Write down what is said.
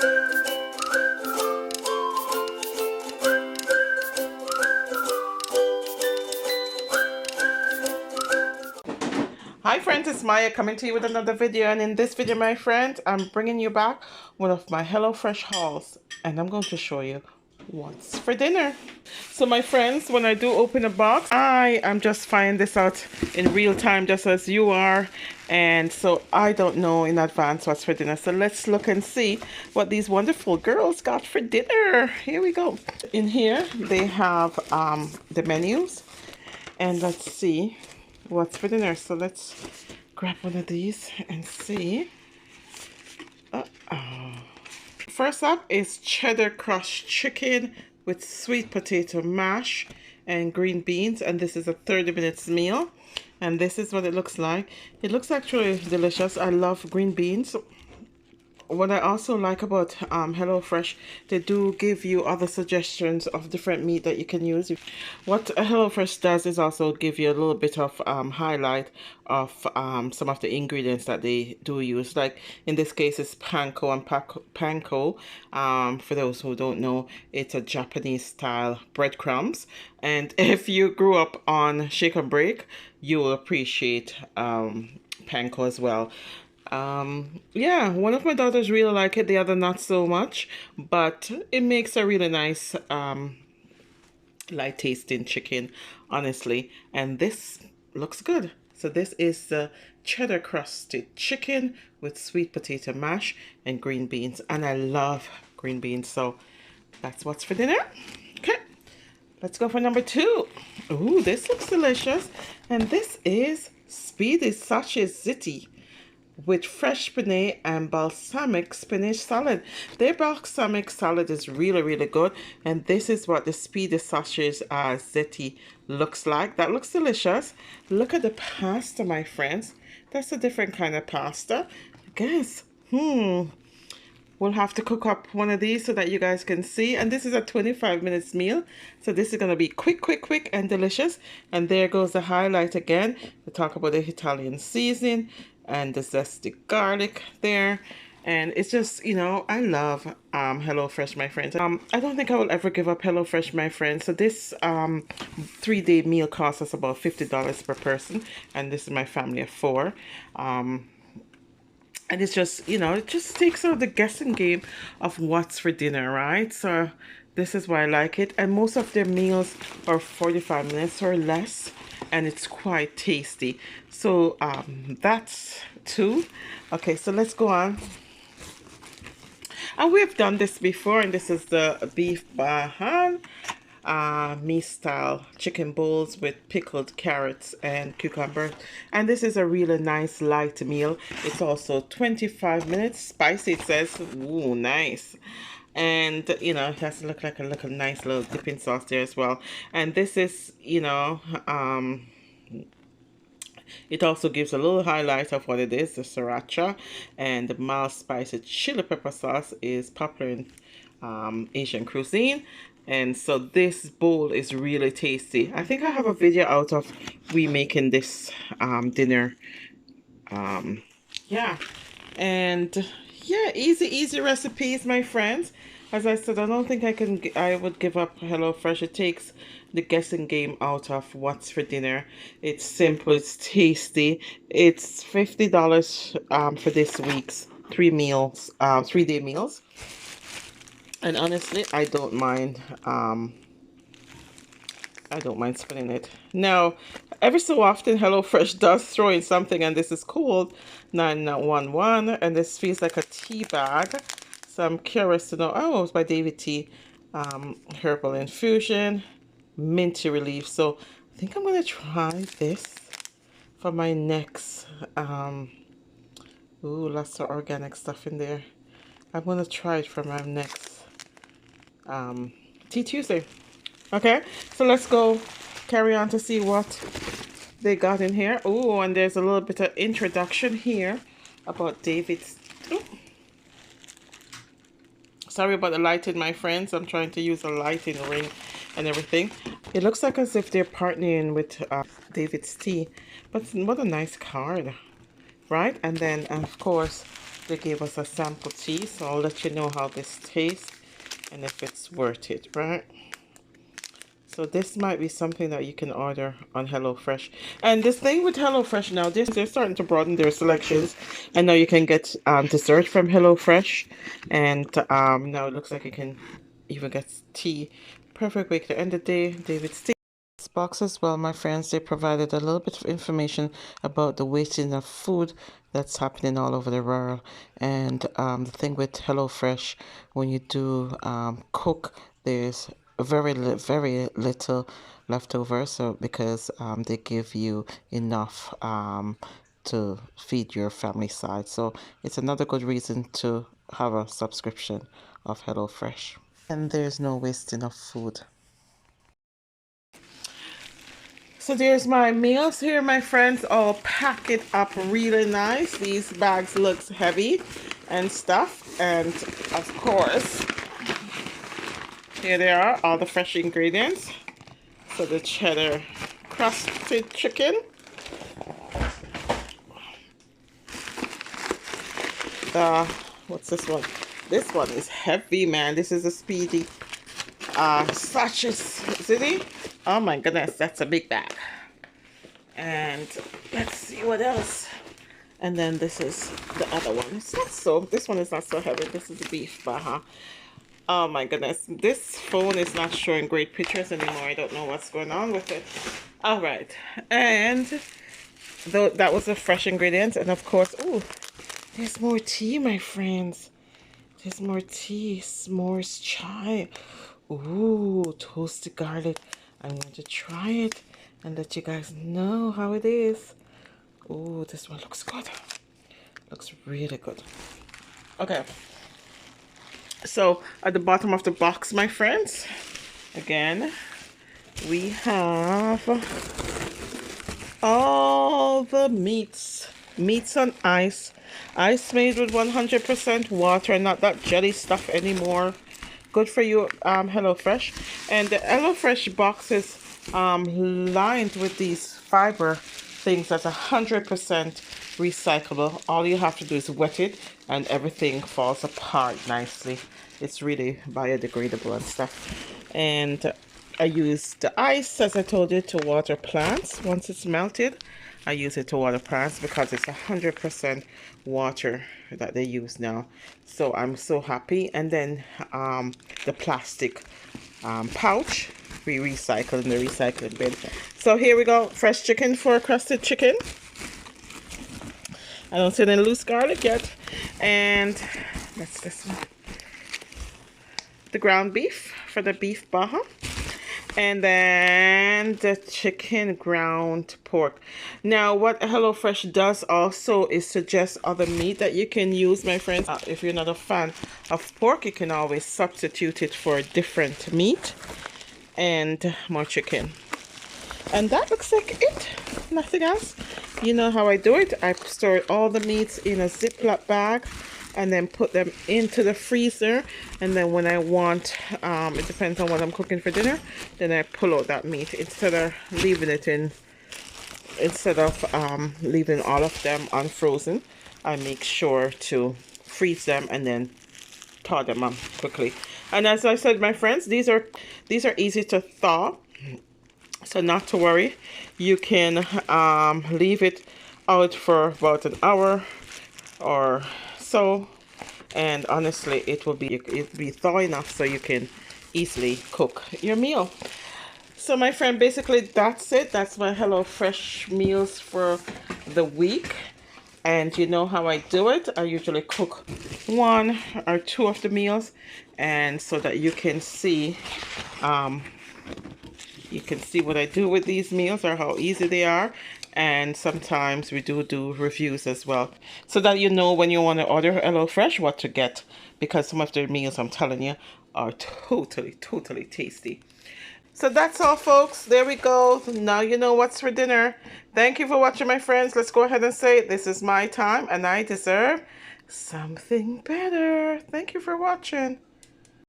Hi friends, it's Maya coming to you with another video, and in this video, my friends, I'm bringing you back one of my HelloFresh hauls, and I'm going to show you what's for dinner. So my friends, when I do open a box, I am just finding this out in real time just as you are, and so I don't know in advance what's for dinner. So let's look and see what these wonderful girls got for dinner. Here we go. In here they have the menus, and let's see what's for dinner. So let's grab one of these and see. First up is cheddar crushed chicken with sweet potato mash and green beans, and this is a 30 minutes meal, and this is what it looks like. It looks actually delicious. I love green beans. What I also like about HelloFresh, they do give you other suggestions of different meat that you can use. What HelloFresh does is also give you a little bit of highlight of some of the ingredients that they do use. Like in this case, it's panko and panko. For those who don't know, it's a Japanese style breadcrumbs. And if you grew up on Shake and Break, you will appreciate panko as well. Yeah, one of my daughters really like it, the other not so much, but it makes a really nice light tasting chicken, honestly, and this looks good. So this is the cheddar crusted chicken with sweet potato mash and green beans, and I love green beans, so that's what's for dinner. Okay, let's go for number 2. Ooh, this looks delicious, and this is speedy sausage ziti with fresh spinach and balsamic spinach salad. Their balsamic salad is really good, and this is what the speedy sausage ziti looks like. That looks delicious. Look at the pasta, my friends. That's a different kind of pasta, I guess. We'll have to cook up one of these so that you guys can see. And this is a 25 minutes meal, so this is going to be quick and delicious. And there goes the highlight again. We talk about the Italian seasoning and the zesty garlic there, and it's just, you know, I love HelloFresh, my friends. I don't think I will ever give up HelloFresh, my friends. So this 3-day meal costs us about $50 per person, and this is my family of 4. And it's just, you know, it just takes out the guessing game of what's for dinner, right? So this is why I like it, and most of their meals are 45 minutes or less, and it's quite tasty. So that's 2. Okay, so let's go on. And we've done this before, and this is the beef bahan me style chicken bowls with pickled carrots and cucumbers, and this is a really nice light meal. It's also 25 minutes, spicy, it says. Ooh, nice. And you know, it has to look like a nice little dipping sauce there as well. And this is, you know, it also gives a little highlight of what it is. The sriracha and the mild spicy chili pepper sauce is popular in Asian cuisine. And so this bowl is really tasty. I think I have a video out of we making this dinner. Yeah, and yeah, easy recipes, my friends. As I said, I don't think I would give up HelloFresh. It takes the guessing game out of what's for dinner. It's simple, it's tasty. It's $50 for this week's 3-day meals. And honestly, I don't mind spending it. Now, every so often HelloFresh does throw in something, and this is called 911, and this feels like a tea bag. So I'm curious to know. Oh, it's by David T. Herbal infusion, minty relief. So I think I'm gonna try this for my next ooh, lots of organic stuff in there. I'm gonna try it for my next Tea Tuesday. Okay, so let's go carry on to see what they got in here. Oh, and there's a little bit of introduction here about David's. Ooh. Sorry about the lighting, my friends. I'm trying to use a lighting ring and everything. It looks like as if they're partnering with David's Tea, but what a nice card, right? And then of course they gave us a sample tea, so I'll let you know how this tastes and if it's worth it, right? So this might be something that you can order on HelloFresh. And this thing with HelloFresh now, they're starting to broaden their selections. And now you can get dessert from HelloFresh. And now it looks like you can even get tea. Perfect way to end the day. David Steve. This box as well, my friends, they provided a little bit of information about the wasting of food that's happening all over the world. And the thing with HelloFresh, when you do cook, there's very little left over, so because they give you enough to feed your family side, so it's another good reason to have a subscription of HelloFresh. And there's no wasting of food. So there's my meals here, my friends. All pack it up really nice. These bags looks heavy and stuff, and of course here they are, all the fresh ingredients. So the cheddar crusted chicken, what's this one? This one is heavy, man. This is a speedy sausages, see? Oh my goodness, that's a big bag. And let's see what else. And then this is the other one. It's not so, this one is not so heavy. This is the beef baha. Oh my goodness, this phone is not showing great pictures anymore. I don't know what's going on with it. All right, and that was the fresh ingredients. And of course, oh, there's more tea, my friends. There's more tea, s'mores chai. Ooh, toasted garlic. I'm going to try it and let you guys know how it is. Ooh, this one looks good. Looks really good. Okay. So at the bottom of the box, my friends, again, we have all the meats on ice made with 100% water, not that jelly stuff anymore. Good for you, HelloFresh. And the HelloFresh box is lined with these fiber things that's 100% recyclable. All you have to do is wet it and everything falls apart nicely. It's really biodegradable and stuff. And I use the ice, as I told you, to water plants. Once it's melted, I use it to water plants because it's 100% water that they use now. So I'm so happy. And then the plastic pouch, we recycle in the recycling bin. So here we go, fresh chicken for crusted chicken. I don't see any loose garlic yet. And that's this one. The ground beef for the beef baha. And then the chicken ground pork. Now what HelloFresh does also is suggest other meat that you can use, my friends. If you're not a fan of pork, you can always substitute it for a different meat. And more chicken. And that looks like it. Nothing else. You know how I do it. I store all the meats in a Ziploc bag and then put them into the freezer. And then when I want, it depends on what I'm cooking for dinner, then I pull out that meat instead of leaving it in. Instead of leaving all of them unfrozen, I make sure to freeze them and then thaw them up quickly. And as I said, my friends, these are easy to thaw, so not to worry. You can leave it out for about an hour or so, and honestly, it'll be thaw enough so you can easily cook your meal. So my friend, basically that's it. That's my HelloFresh meals for the week. And you know how I do it. I usually cook 1 or 2 of the meals, and so that you can see what I do with these meals or how easy they are. And sometimes we do reviews as well, so that you know when you want to order HelloFresh what to get, because some of their meals, I'm telling you, are totally tasty. So that's all, folks. There we go. Now you know what's for dinner. Thank you for watching, my friends. Let's go ahead and say this is my time and I deserve something better. Thank you for watching.